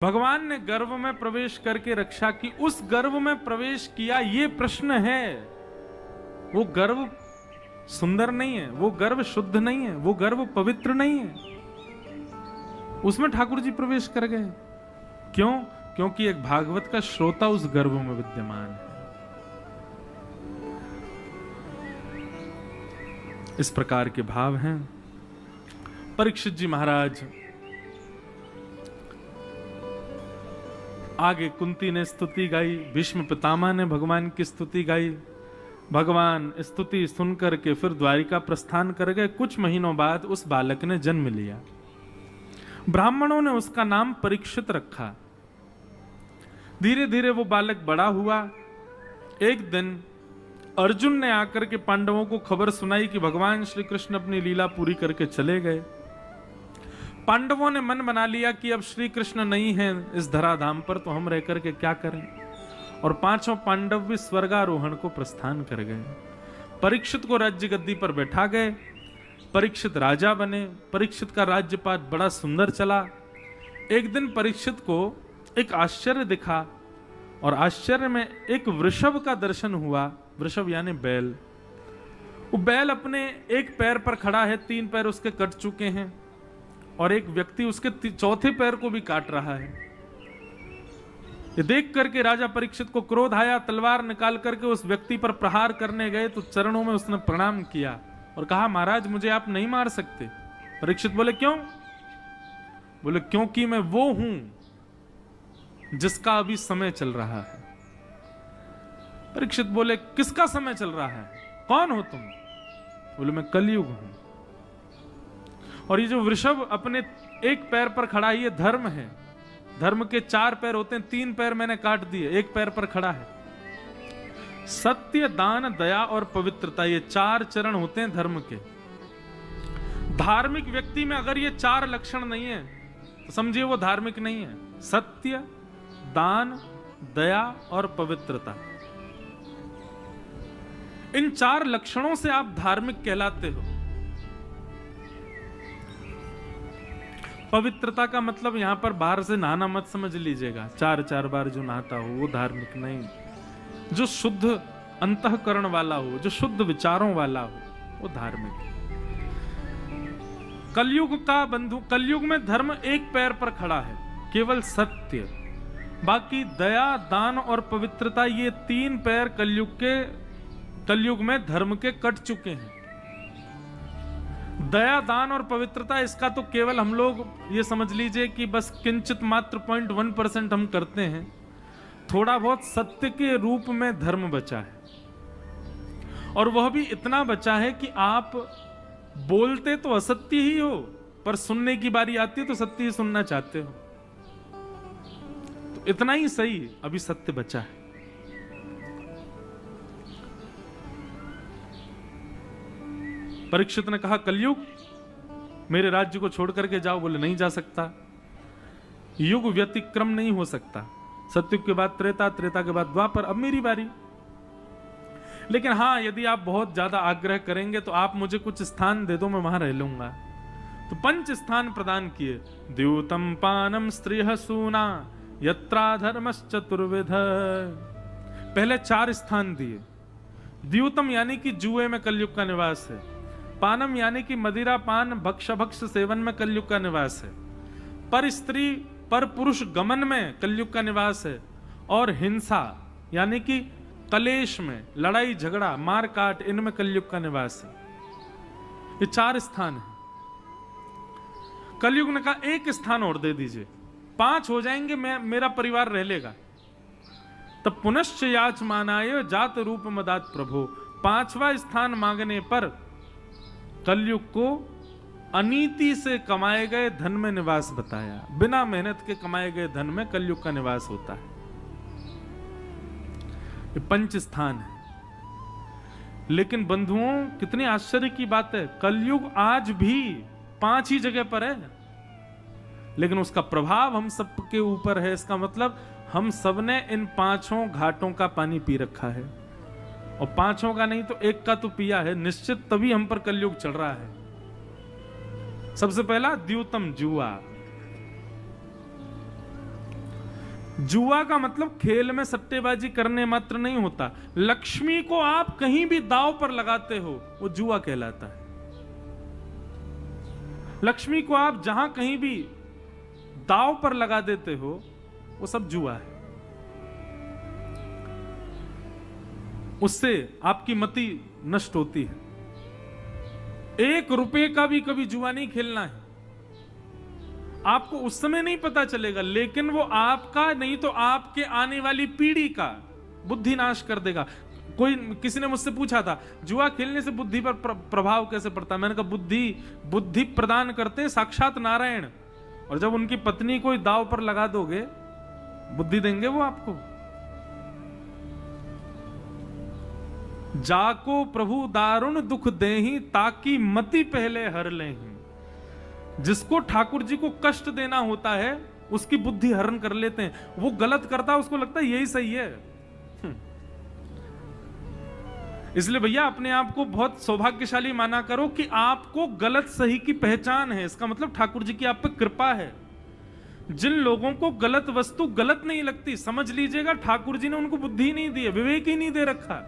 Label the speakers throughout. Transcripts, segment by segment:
Speaker 1: भगवान ने गर्भ में प्रवेश करके रक्षा की, उस गर्भ में प्रवेश किया, ये प्रश्न है। वो गर्भ सुंदर नहीं है, वो गर्भ शुद्ध नहीं है, वो गर्भ पवित्र नहीं है, उसमें ठाकुर जी प्रवेश कर गए। क्यों? क्योंकि एक भागवत का श्रोता उस गर्भ में विद्यमान है। इस प्रकार के भाव हैं। परीक्षित जी महाराज आगे कुंती ने स्तुति गाई, भीष्म पितामह ने भगवान की स्तुति गाई। भगवान स्तुति सुनकर के फिर द्वारिका प्रस्थान कर गए। कुछ महीनों बाद उस बालक ने जन्म लिया। ब्राह्मणों ने उसका नाम परीक्षित रखा। धीरे धीरे वो बालक बड़ा हुआ। एक दिन अर्जुन ने आकर के पांडवों को खबर सुनाई कि भगवान श्री कृष्ण अपनी लीला पूरी करके चले गए। पांडवों ने मन बना लिया कि अब श्री कृष्ण नहीं है इस धराधाम पर, तो हम रह करके क्या करें। और पांचों पांडव भी स्वर्गारोहण को प्रस्थान कर गए। परीक्षित को राज्य गद्दी पर बैठा गए। परीक्षित राजा बने। परीक्षित का राज्यपाठ बड़ा सुंदर चला। एक दिन परीक्षित को एक आश्चर्य दिखा और आश्चर्य में एक वृषभ का दर्शन हुआ। वृषभ यानी बैल। वो बैल अपने एक पैर पर खड़ा है, तीन पैर उसके कट चुके हैं और एक व्यक्ति उसके चौथे पैर को भी काट रहा है। ये देख करके राजा परीक्षित को क्रोध आया। तलवार निकाल करके उस व्यक्ति पर प्रहार करने गए तो चरणों में उसने प्रणाम किया और कहा, महाराज मुझे आप नहीं मार सकते। परीक्षित बोले, क्यों? बोले, क्योंकि मैं वो हूं जिसका अभी समय चल रहा है। परीक्षित बोले, किसका समय चल रहा है? कौन हो तुम? बोले, मैं कलयुग हूं। और ये जो वृषभ अपने एक पैर पर खड़ा है, ये धर्म है। धर्म के चार पैर होते हैं, तीन पैर मैंने काट दिए, एक पैर पर खड़ा है। सत्य, दान, दया और पवित्रता, ये चार चरण होते हैं धर्म के। धार्मिक व्यक्ति में अगर ये चार लक्षण नहीं है तो समझिए वो धार्मिक नहीं है। सत्य, दान, दया और पवित्रता, इन चार लक्षणों से आप धार्मिक कहलाते हो। पवित्रता का मतलब यहां पर बाहर से नहाना मत समझ लीजिएगा। चार चार बार जो नहाता हो वो धार्मिक नहीं। जो शुद्ध अंतःकरण वाला हो, जो शुद्ध विचारों वाला हो, वो धार्मिक है। कलयुग का बंधु, कलयुग में धर्म एक पैर पर खड़ा है, केवल सत्य। बाकी दया, दान और पवित्रता, ये तीन पैर कलयुग में धर्म के कट चुके हैं। दया, दान और पवित्रता, इसका तो केवल हम लोग ये समझ लीजिए कि बस किंचित मात्र 0.1% हम करते हैं। थोड़ा बहुत सत्य के रूप में धर्म बचा है, और वह भी इतना बचा है कि आप बोलते तो असत्य ही हो, पर सुनने की बारी आती है तो सत्य ही सुनना चाहते हो। तो इतना ही सही अभी सत्य बचा है। परीक्षित ने कहा, कलयुग, मेरे राज्य को छोड़ करके जाओ। बोले, नहीं जा सकता। युग व्यतिक्रम नहीं हो सकता। सतयुग के बाद त्रेता, त्रेता के बाद द्वापर, अब मेरी बारी। लेकिन हां, यदि आप बहुत ज्यादा आग्रह करेंगे तो आप मुझे कुछ स्थान दे दो, मैं वहां रह लूंगा। तो 5 स्थान प्रदान किए। द्यूतम पानम स्त्रियः सूना यत्रा धर्मश्चतुर्विध। पहले 4 स्थान दिए। द्यूतम यानी कि जुए में कलयुग का निवास है। पानम यानी कि मदिरा पान भक्ष सेवन में कलयुग का निवास है। पर स्त्री पर पुरुष गमन में कलयुग का निवास है। और हिंसा यानी कि कलेश में, लड़ाई झगड़ा, मार काट, इनमें कलयुग का निवास है। ये 4 स्थान है। कलयुग ने कहा, एक स्थान और दे दीजिए, 5 हो जाएंगे, मेरा परिवार रह लेगा। तब पुनश्च याचमानाय जात रूप मदात प्रभो। 5वां स्थान मांगने पर कलयुग को अनीति से कमाए गए धन में निवास बताया। बिना मेहनत के कमाए गए धन में कलयुग का निवास होता है। ये 5 स्थान है। लेकिन बंधुओं, कितनी आश्चर्य की बात है, कलयुग आज भी 5 ही जगह पर है, लेकिन उसका प्रभाव हम सबके ऊपर है। इसका मतलब हम सबने इन 5 घाटों का पानी पी रखा है, और 5 का नहीं तो 1 का तो पिया है निश्चित, तभी हम पर कलयुग चल रहा है। सबसे पहला द्यूतम, जुआ। जुआ का मतलब खेल में सट्टेबाजी करने मात्र नहीं होता। लक्ष्मी को आप कहीं भी दांव पर लगाते हो वो जुआ कहलाता है। लक्ष्मी को आप जहां कहीं भी दांव पर लगा देते हो वो सब जुआ है। उससे आपकी मति नष्ट होती है। 1 रुपए का भी कभी जुआ नहीं खेलना है। आपको उस समय नहीं पता चलेगा, लेकिन वो आपका नहीं तो आपके आने वाली पीढ़ी का बुद्धि नाश कर देगा। किसी ने मुझसे पूछा था जुआ खेलने से बुद्धि पर प्रभाव कैसे पड़ता है। मैंने कहा बुद्धि प्रदान करते हैं साक्षात नारायण, और जब उनकी पत्नी कोई दाव पर लगा दोगे बुद्धि देंगे वो आपको। जाको प्रभु दारुण दुख देहि ताकि मति पहले हर लेहि। जिसको ठाकुर जी को कष्ट देना होता है उसकी बुद्धि हरण कर लेते हैं। वो गलत करता है, उसको लगता है यही सही है। इसलिए भैया अपने आप को बहुत सौभाग्यशाली माना करो कि आपको गलत सही की पहचान है। इसका मतलब ठाकुर जी की आप पे कृपा है। जिन लोगों को गलत वस्तु गलत नहीं लगती, समझ लीजिएगा ठाकुर जी ने उनको बुद्धि नहीं दी है, विवेक ही नहीं दे रखा।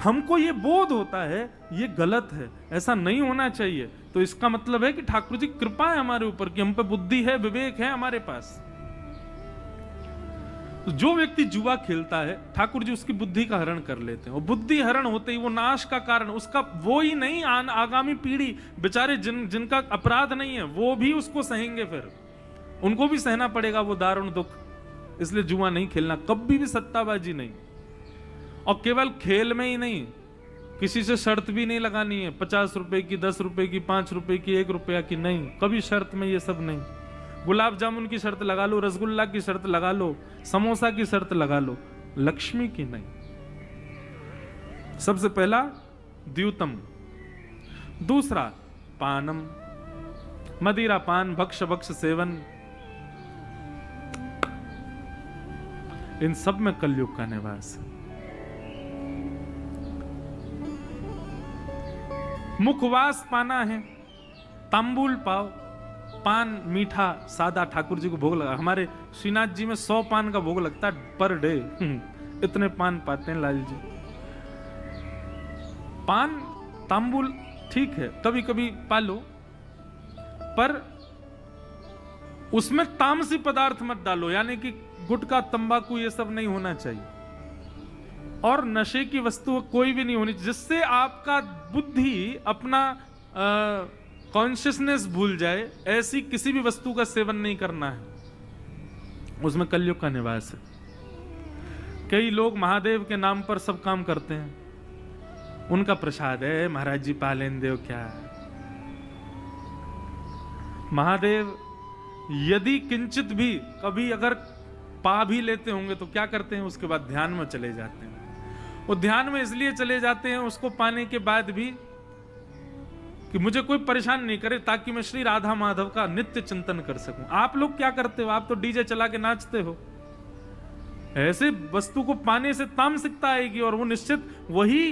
Speaker 1: हमको ये बोध होता है ये गलत है, ऐसा नहीं होना चाहिए, तो इसका मतलब है कि ठाकुर जी कृपा है हमारे ऊपर कि हम पे बुद्धि है, विवेक है हमारे पास। तो जो व्यक्ति जुआ खेलता है ठाकुर जी उसकी बुद्धि का हरण कर लेते हैं, और बुद्धि हरण होते ही वो नाश का कारण उसका वो ही नहीं, आगामी पीढ़ी बेचारे जिनका अपराध नहीं है वो भी उसको सहेंगे, फिर उनको भी सहना पड़ेगा वो दारुण दुख। इसलिए जुआ नहीं खेलना, कभी भी सट्टाबाजी नहीं। और केवल खेल में ही नहीं, किसी से शर्त भी नहीं लगानी है 50 रुपए की, 10 रुपए की, 5 रुपए की, 1 रुपया की, नहीं, कभी शर्त में ये सब नहीं। गुलाब जामुन की शर्त लगा लो, रसगुल्ला की शर्त लगा लो, समोसा की शर्त लगा लो, लक्ष्मी की नहीं। सबसे पहला द्यूतम, दूसरा पानम, मदिरा पान भक्ष भक्ष सेवन, इन सब में कलयुग का निवास है। मुखवास पाना है, तांबुल पाओ, पान मीठा सादा ठाकुर जी को भोग लगा। हमारे श्रीनाथ जी में 100 पान का भोग लगता है पर डे। इतने पान पाते हैं लाल जी। पान तांबुल ठीक है कभी कभी पालो, पर उसमें तामसी पदार्थ मत डालो, यानी कि गुटखा तंबाकू ये सब नहीं होना चाहिए, और नशे की वस्तु कोई भी नहीं होनी जिससे आपका बुद्धि अपना कॉन्शियसनेस भूल जाए। ऐसी किसी भी वस्तु का सेवन नहीं करना है, उसमें कलयुग का निवास है। कई लोग महादेव के नाम पर सब काम करते हैं, उनका प्रसाद है महाराज जी पालेन देव, क्या महादेव यदि किंचित भी कभी अगर पा भी लेते होंगे तो क्या करते हैं, उसके बाद ध्यान में चले जाते हैं। वो ध्यान में इसलिए चले जाते हैं उसको पाने के बाद भी कि मुझे कोई परेशान नहीं करे, ताकि मैं श्री राधा माधव का नित्य चिंतन कर सकूं। आप लोग क्या करते हो, आप तो डीजे चला के नाचते हो। ऐसे वस्तु को पाने से तामसिकता आएगी, और वो निश्चित वही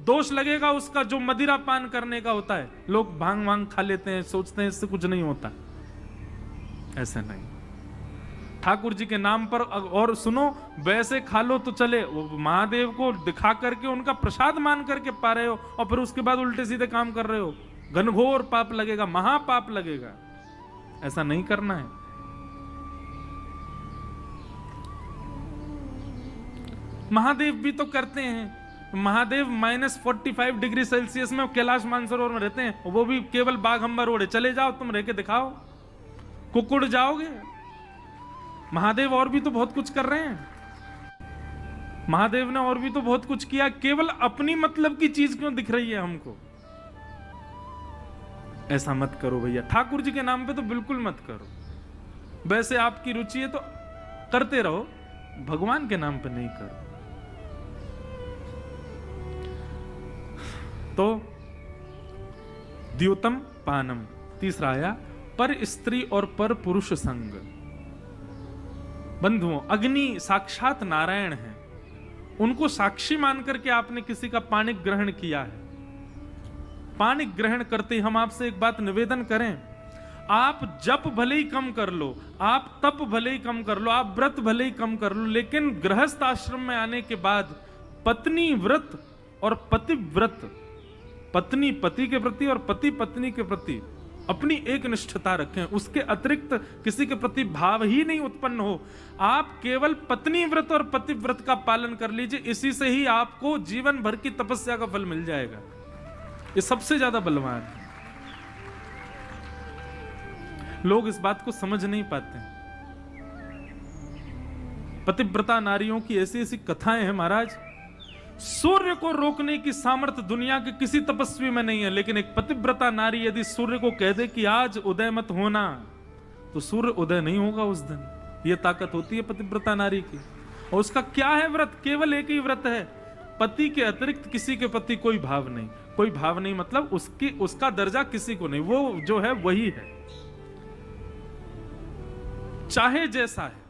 Speaker 1: दोष लगेगा उसका जो मदिरा पान करने का होता है। लोग भांग वांग खा लेते हैं, सोचते हैं इससे कुछ नहीं होता, ऐसा नहीं। ठाकुर जी के नाम पर, और सुनो वैसे खा लो तो चले, महादेव को दिखा करके उनका प्रसाद मान करके पा रहे हो, और फिर उसके बाद उल्टे सीधे काम कर रहे हो, घनघोर पाप लगेगा, महापाप लगेगा। ऐसा नहीं करना है। महादेव भी तो करते हैं। महादेव -45 डिग्री सेल्सियस में कैलाश मानसरोवर में रहते हैं, वो भी केवल बाघंबर रोड है। चले जाओ तुम, रह के दिखाओ, कुकुड़ जाओगे। महादेव और भी तो बहुत कुछ कर रहे हैं। महादेव ने और भी तो बहुत कुछ किया, केवल अपनी मतलब की चीज क्यों दिख रही है हमको। ऐसा मत करो भैया, ठाकुर जी के नाम पे तो बिल्कुल मत करो। वैसे आपकी रुचि है तो करते रहो, भगवान के नाम पे नहीं करो। तो द्यूतम पानम, तीसरा आया पर स्त्री और पर पुरुष संग। बंधुओं, अग्नि साक्षात नारायण है, उनको साक्षी मान करके आपने किसी का पानिक ग्रहण किया है। पानिक ग्रहण करते हम आपसे एक बात निवेदन करें, आप जप भले ही कम कर लो, आप तप भले ही कम कर लो, आप व्रत भले ही कम कर लो, लेकिन गृहस्थ आश्रम में आने के बाद पत्नी व्रत और पतिव्रत, पत्नी पति के प्रति और पति पत्नी के प्रति अपनी एक निष्ठता रखें, उसके अतिरिक्त किसी के प्रति भाव ही नहीं उत्पन्न हो। आप केवल पत्नी व्रत और पतिव्रत का पालन कर लीजिए, इसी से ही आपको जीवन भर की तपस्या का फल मिल जाएगा। ये सबसे ज्यादा बलवान है। लोग इस बात को समझ नहीं पाते। पतिव्रता नारियों की ऐसी ऐसी कथाएं हैं महाराज, सूर्य को रोकने की सामर्थ्य दुनिया के किसी तपस्वी में नहीं है, लेकिन एक पतिव्रता नारी यदि सूर्य को कह दे कि आज उदय मत होना, तो सूर्य उदय नहीं होगा उस दिन। यह ताकत होती है पतिव्रता नारी की। और उसका क्या है व्रत? केवल एक ही व्रत है, पति के अतिरिक्त किसी के प्रति कोई भाव नहीं। कोई भाव नहीं मतलब उसका दर्जा किसी को नहीं, वो जो है वही है, चाहे जैसा है,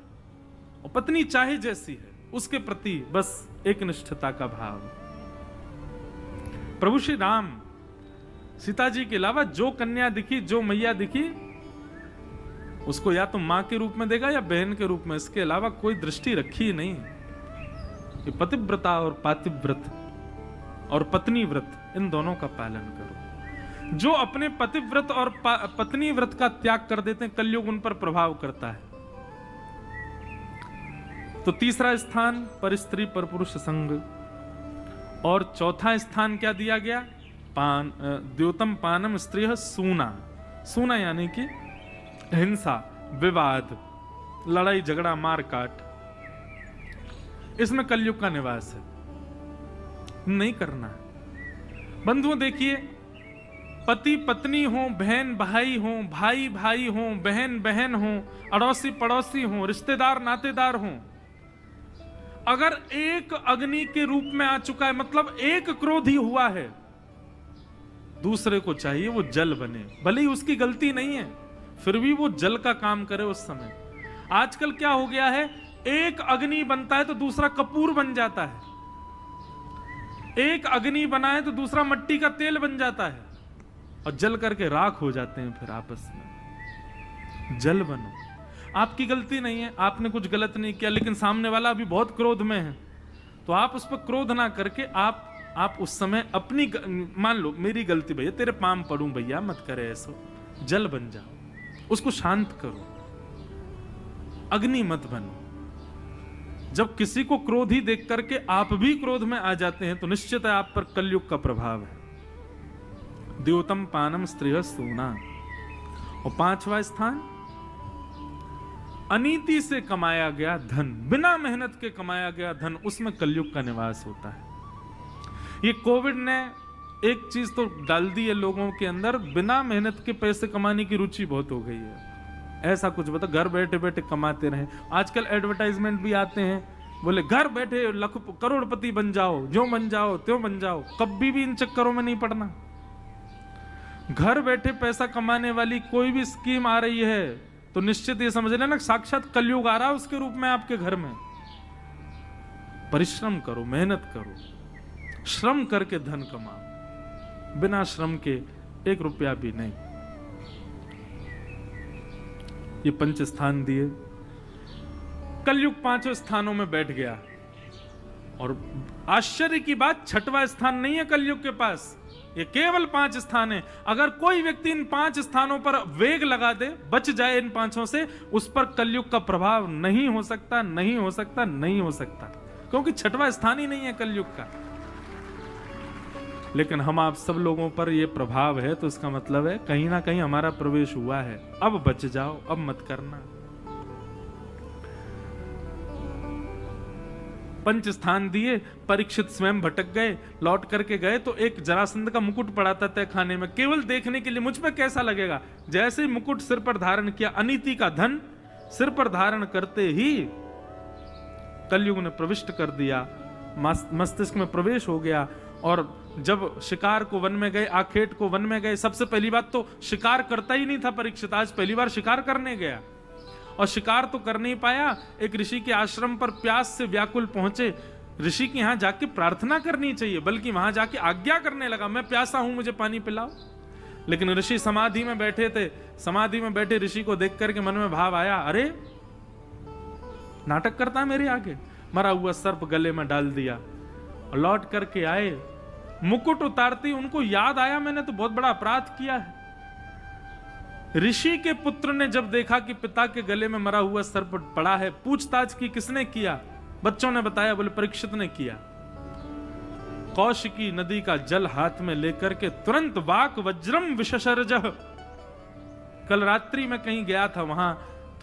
Speaker 1: और पत्नी चाहे जैसी है, उसके प्रति बस एक निष्ठता का भाव। प्रभु श्री राम सीता जी के अलावा जो कन्या दिखी, जो मैया दिखी, उसको या तो मां के रूप में देगा या बहन के रूप में, इसके अलावा कोई दृष्टि रखी ही नहीं कि पतिव्रता और पातिव्रत और पत्नी व्रत, इन दोनों का पालन करो। जो अपने पतिव्रत और पत्नी व्रत का त्याग कर देते हैं, कलयुग उन पर प्रभाव करता है। तो तीसरा स्थान पर स्त्री पर पुरुष संग, और चौथा स्थान क्या दिया गया? द्योतम पानम स्त्रियः सूना। सूना यानी कि हिंसा, विवाद, लड़ाई झगड़ा, मार काट, इसमें कलयुग का निवास है, नहीं करना है। बंधुओं देखिए, पति पत्नी हो, बहन भाई हो, भाई भाई हो, बहन बहन हो, अड़ोसी पड़ोसी हो, रिश्तेदार नातेदार हो, अगर एक अग्नि के रूप में आ चुका है, मतलब एक क्रोध ही हुआ है, दूसरे को चाहिए वो जल बने, भले ही उसकी गलती नहीं है, फिर भी वो जल का काम करे उस समय। आजकल क्या हो गया है, एक अग्नि बनता है तो दूसरा कपूर बन जाता है, एक अग्नि बना है तो दूसरा मट्टी का तेल बन जाता है, और जल करके राख हो जाते हैं फिर आपस में। जल बनो, आपकी गलती नहीं है, आपने कुछ गलत नहीं किया, लेकिन सामने वाला अभी बहुत क्रोध में है, तो आप उस पर क्रोध ना करके आप उस समय अपनी, मान लो मेरी गलती भैया, तेरे पाम पड़ूं भैया, मत करे ऐसा, जल बन जाओ, उसको शांत करो, अग्नि मत बनो। जब किसी को क्रोधी देख करके आप भी क्रोध में आ जाते हैं, तो निश्चित है आप पर कलयुग का प्रभाव है। द्योतम पानम स्त्रियः सूना। और पांचवा स्थान, अनीति से कमाया गया धन, बिना मेहनत के कमाया गया धन, उसमें कलयुग का निवास होता है। ये कोविड ने एक चीज तो डाल दी है लोगों के अंदर, बिना मेहनत के पैसे कमाने की रुचि बहुत हो गई है। ऐसा कुछ बता, घर बैठे बैठे कमाते रहे। आजकल एडवर्टाइजमेंट भी आते हैं, बोले घर बैठे करोड़पति बन जाओ, जो बन जाओ त्यों बन जाओ। कभी भी इन चक्करों में नहीं पड़ना। घर बैठे पैसा कमाने वाली कोई भी स्कीम आ रही है तो निश्चित ये समझ लेना साक्षात कलयुग आ रहा है उसके रूप में आपके घर में। परिश्रम करो, मेहनत करो, श्रम करके धन कमाओ, बिना श्रम के एक रुपया भी नहीं। ये 5 स्थान दिए, कलयुग 5 स्थानों में बैठ गया। और आश्चर्य की बात, 6वां स्थान नहीं है कलयुग के पास, ये केवल 5 स्थान है। अगर कोई व्यक्ति इन 5 स्थानों पर वेग लगा दे, बच जाए इन 5 से, उस पर कलयुग का प्रभाव नहीं हो सकता, नहीं हो सकता, नहीं हो सकता, क्योंकि 6वां स्थान ही नहीं है कलयुग का। लेकिन हम आप सब लोगों पर यह प्रभाव है, तो इसका मतलब है कहीं ना कहीं हमारा प्रवेश हुआ है। अब बच जाओ, अब मत करना। 5 स्थान दिए, परीक्षित स्वयं भटक गए, लौट करके गए तो एक जरासंध का मुकुट पड़ा था तय खाने में, केवल देखने के लिए मुझ पे कैसा लगेगा। जैसे ही मुकुट सिर पर धारण किया, अनीति का धन सिर पर धारण करते ही कलयुग ने प्रविष्ट कर दिया, मस्तिष्क में प्रवेश हो गया। और जब शिकार को वन में गए, आखेट को वन में गए, सबसे पहली बात तो शिकार करता ही नहीं था परीक्षित, आज पहली बार शिकार करने गया। और शिकार तो कर नहीं पाया, एक ऋषि के आश्रम पर प्यास से व्याकुल पहुंचे। ऋषि के यहां जाके प्रार्थना करनी चाहिए, बल्कि वहां जाके आज्ञा करने लगा, मैं प्यासा हूं, मुझे पानी पिलाओ। लेकिन ऋषि समाधि में बैठे थे। समाधि में बैठे ऋषि को देख करके मन में भाव आया, अरे नाटक करता है मेरे आगे। मरा हुआ सर्प गले में डाल दिया और लौट करके आए। मुकुट उतारती उनको याद आया, मैंने तो बहुत बड़ा अपराध किया है। ऋषि के पुत्र ने जब देखा कि पिता के गले में मरा हुआ सर्प पड़ा है, पूछताछ की किसने किया? बच्चों ने बताया, बोले परीक्षित ने किया। कौशिकी नदी का जल हाथ में लेकर के तुरंत वाक वज्रम विशसर्जः। कल रात्रि में कहीं गया था, वहां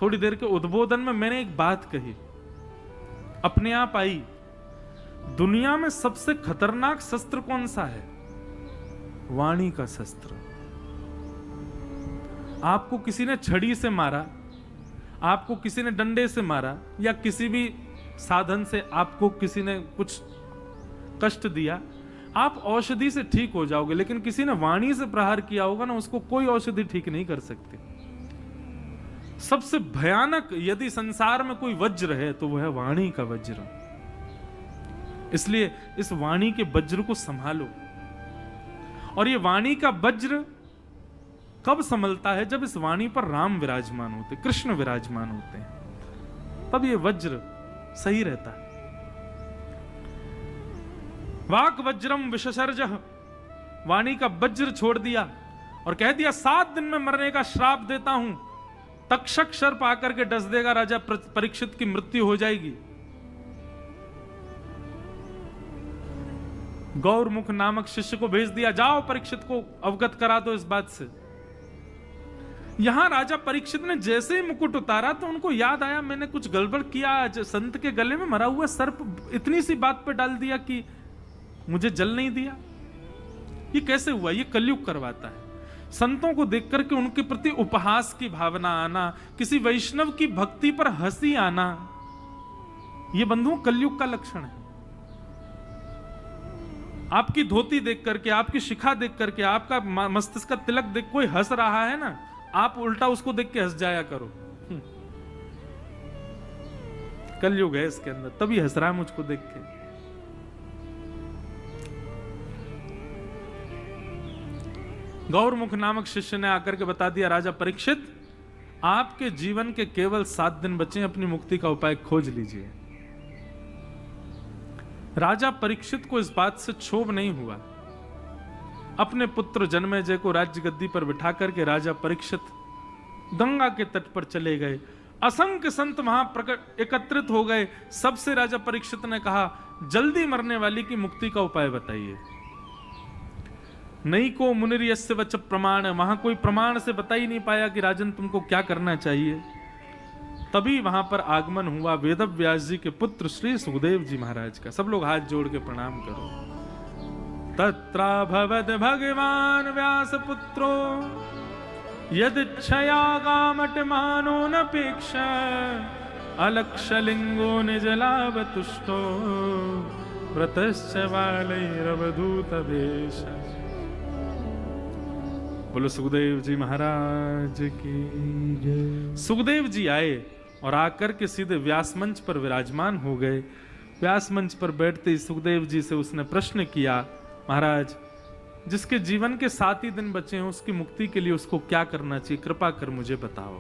Speaker 1: थोड़ी देर के उद्बोधन में मैंने एक बात कही, अपने आप आई। दुनिया में सबसे खतरनाक शस्त्र कौन सा है? वाणी का शस्त्र। आपको किसी ने छड़ी से मारा, आपको किसी ने डंडे से मारा, या किसी भी साधन से आपको किसी ने कुछ कष्ट दिया, आप औषधि से ठीक हो जाओगे। लेकिन किसी ने वाणी से प्रहार किया होगा ना, उसको कोई औषधि ठीक नहीं कर सकती। सबसे भयानक यदि संसार में कोई वज्र है तो वह है वाणी का वज्र। इसलिए इस वाणी के वज्र को संभालो। और ये वाणी का वज्र कब संभलता है? जब इस वाणी पर राम विराजमान होते, कृष्ण विराजमान होते हैं, तब ये वज्र सही रहता है। वाक वज्रम विशसर्जः, वाणी का वज्र छोड़ दिया और कह दिया 7 दिन में मरने का श्राप देता हूं। तक्षक सर्प आकर के डस देगा, राजा परीक्षित की मृत्यु हो जाएगी। गौरमुख नामक शिष्य को भेज दिया, जाओ परीक्षित को अवगत करा दो इस बात से। यहां राजा परीक्षित ने जैसे ही मुकुट उतारा तो उनको याद आया, मैंने कुछ गड़बड़ किया। संत के गले में मरा हुआ सर्प इतनी सी बात पे डाल दिया कि मुझे जल नहीं दिया। ये कैसे हुआ? ये कलयुग करवाता है। संतों को देख करके उनके प्रति उपहास की भावना आना, किसी वैष्णव की भक्ति पर हंसी आना, ये बंधुओं कलयुग का लक्षण है। आपकी धोती देख करके, आपकी शिखा देख करके, आपका मस्तिष्क का तिलक देख कोई हंस रहा है ना, आप उल्टा उसको देख के हंस जाया करो। कलयुग है इसके अंदर, तभी हंस रहा है मुझको देख के। गौरमुख नामक शिष्य ने आकर के बता दिया, राजा परीक्षित आपके जीवन के केवल 7 दिन बचे, अपनी मुक्ति का उपाय खोज लीजिए। राजा परीक्षित को इस बात से क्षोभ नहीं हुआ। अपने पुत्र जन्मेजय को राज्य गद्दी पर बिठा करके राजा परीक्षित गंगा के तट पर चले गए। असंख्य संत वहां एकत्रित हो गए। सबसे राजा परीक्षित ने कहा, जल्दी मरने वाली की मुक्ति का उपाय बताइए। नहीं को मुनिर्यस्य वच प्रमाण, वहां कोई प्रमाण से बता ही नहीं पाया कि राजन तुमको क्या करना चाहिए। तभी वहां पर आगमन हुआ वेदव्यास जी के पुत्र श्री सुखदेव जी महाराज का। सब लोग हाथ जोड़ के प्रणाम करो। तत्राभवद भगवान व्यास पुत्रो यदिच्छया गामट मानो नपेक्ष अलक्षलिंगो निजलावतुष्टो व्रतश्च बालैरवधूत वेश। बोलो सुखदेव जी महाराज की जय। सुखदेव जी आए और आकर के सीधे व्यास मंच पर विराजमान हो गए। व्यास मंच पर बैठते ही सुखदेव जी से उसने प्रश्न किया, महाराज जिसके जीवन के 7 ही दिन बचे हैं उसकी मुक्ति के लिए उसको क्या करना चाहिए, कृपा कर मुझे बताओ।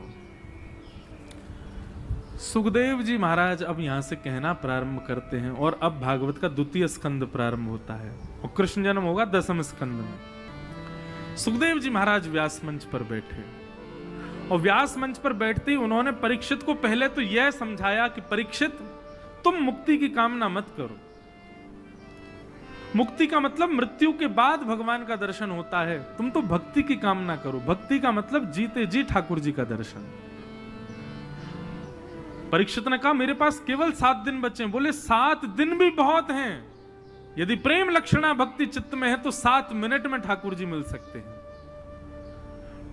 Speaker 1: सुखदेव जी महाराज अब यहां से कहना प्रारंभ करते हैं और अब भागवत का 2वां स्कंद प्रारंभ होता है और कृष्ण जन्म होगा 10वें स्कंद में। सुखदेव जी महाराज व्यास मंच पर बैठे और व्यास मंच पर बैठते ही उन्होंने परीक्षित को पहले तो यह समझाया कि परीक्षित तुम मुक्ति की कामना मत करो। मुक्ति का मतलब मृत्यु के बाद भगवान का दर्शन होता है, तुम तो भक्ति की कामना करो। भक्ति का मतलब जीते जी ठाकुर जी का दर्शन। परीक्षित ने कहा मेरे पास केवल 7 दिन बचे हैं। बोले 7 दिन भी बहुत हैं। यदि प्रेम लक्षणा भक्ति चित्त में है तो 7 मिनट में ठाकुर जी मिल सकते हैं।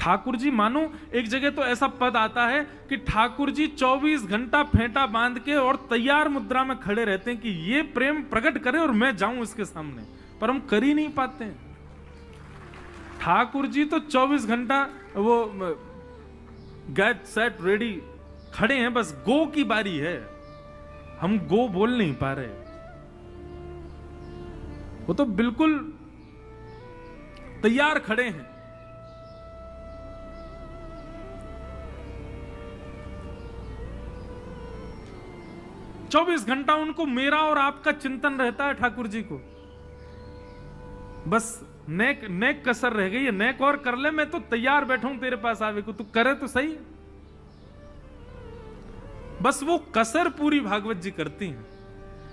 Speaker 1: ठाकुर जी मानो एक जगह तो ऐसा पद आता है कि ठाकुर जी 24 घंटा फेंटा बांध के और तैयार मुद्रा में खड़े रहते हैं कि ये प्रेम प्रकट करे और मैं जाऊं इसके सामने, पर हम कर ही नहीं पाते हैं। ठाकुर जी तो 24 घंटा वो गेट सेट रेडी खड़े हैं, बस गो की बारी है। हम गो बोल नहीं पा रहे। वो तो बिल्कुल तैयार खड़े हैं। 24 घंटा उनको मेरा और आपका चिंतन रहता है ठाकुर जी को। बस नेक नेक कसर रह गई है, नेक और कर ले, मैं तो तैयार बैठा हूं तेरे पास आवे को, तू करे तो सही। बस वो कसर पूरी भागवत जी करती हैं,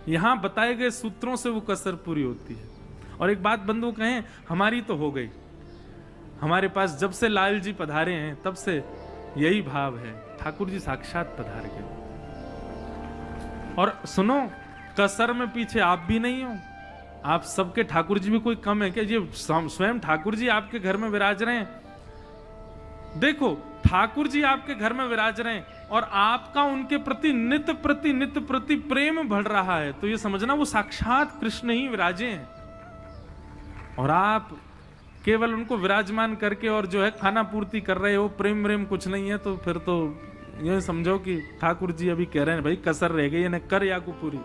Speaker 1: यहां बताए गए सूत्रों से वो कसर पूरी होती है। और एक बात बंधु कहें, हमारी तो हो गई, हमारे पास जब से लाल जी पधारे हैं तब से यही भाव है, ठाकुर जी साक्षात पधार गए। और सुनो, कसर में पीछे आप भी नहीं हो, आप सबके ठाकुर जी भी कोई कम है क्या? ये स्वयं ठाकुर जी आपके घर में विराज रहे हैं। देखो, ठाकुर जी आपके घर में विराज रहे हैं और आपका उनके प्रति नित्य प्रति प्रेम बढ़ रहा है, तो ये समझना वो साक्षात कृष्ण ही विराजे हैं। और आप केवल उनको विराजमान करके और जो है खाना पूर्ति कर रहे हो, प्रेम प्रेम कुछ नहीं है, तो फिर तो ये समझो कि ठाकुर जी अभी कह रहे हैं भाई कसर रह गई है, कर या को पूरी।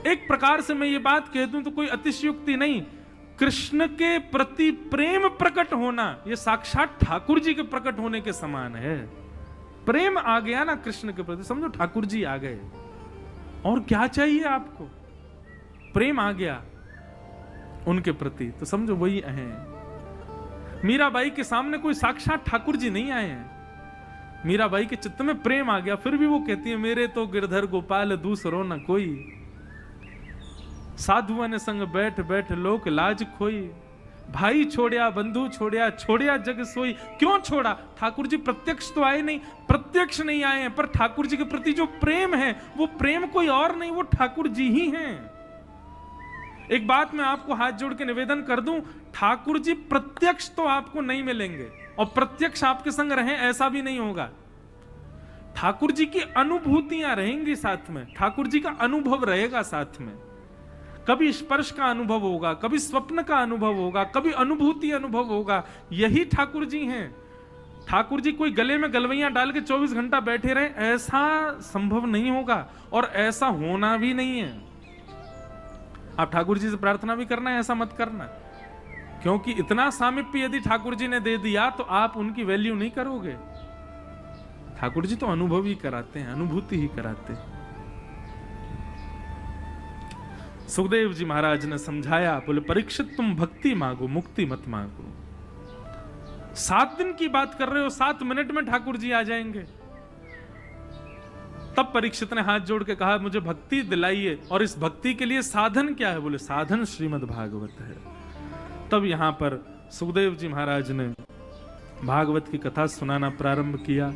Speaker 1: एक प्रकार से मैं ये बात कह दूं तो कोई अतिशयोक्ति नहीं, कृष्ण के प्रति प्रेम प्रकट होना ये साक्षात ठाकुर जी के प्रकट होने के समान है। प्रेम आ गया ना कृष्ण के प्रति, समझो ठाकुर जी आ गए, और क्या चाहिए आपको? प्रेम आ गया उनके प्रति, तो समझो वही है। मीराबाई के सामने कोई साक्षात ठाकुर जी नहीं आए हैं, मीराबाई के चित्त में प्रेम आ गया, फिर भी वो कहती है मेरे तो गिरधर गोपाल दूसरो न कोई, साधुअन संग बैठ बैठ लोक लाज खोई, भाई छोड़िया बंधु छोड़िया छोड़िया जग सोई। क्यों छोड़ा? ठाकुर जी प्रत्यक्ष तो आए नहीं, प्रत्यक्ष नहीं आए हैं, पर ठाकुर जी के प्रति जो प्रेम है वो प्रेम कोई और नहीं, वो ठाकुर जी ही हैं। एक बात मैं आपको हाथ जोड़ के निवेदन कर दूं, ठाकुर जी प्रत्यक्ष तो आपको नहीं मिलेंगे और प्रत्यक्ष आपके संग रहें ऐसा भी नहीं होगा। ठाकुर जी की अनुभूतियां रहेंगी साथ में, ठाकुर जी का अनुभव रहेगा साथ में। कभी स्पर्श का अनुभव होगा, कभी स्वप्न का अनुभव होगा, कभी अनुभूति अनुभव होगा, यही ठाकुर जी हैं। ठाकुर जी कोई गले में गलवैयां डाल के 24 घंटा बैठे रहे, ऐसा संभव नहीं होगा और ऐसा होना भी नहीं है। आप ठाकुर जी से प्रार्थना भी करना है, ऐसा मत करना, क्योंकि इतना सामीप्य यदि ठाकुर जी ने दे दिया तो आप उनकी वैल्यू नहीं करोगे। ठाकुर जी तो अनुभव ही कराते हैं, अनुभूति ही कराते हैं। सुखदेव जी महाराज ने समझाया, बोले परीक्षित तुम भक्ति मांगो, मुक्ति मत मांगो। 7 दिन की बात कर रहे हो, 7 मिनट में ठाकुर जी आ जाएंगे। तब परीक्षित ने हाथ जोड़ के कहा मुझे भक्ति दिलाइए, और इस भक्ति के लिए साधन क्या है? बोले साधन श्रीमद् भागवत है। तब यहां पर सुखदेव जी महाराज ने भागवत की कथा सुनाना प्रारंभ किया।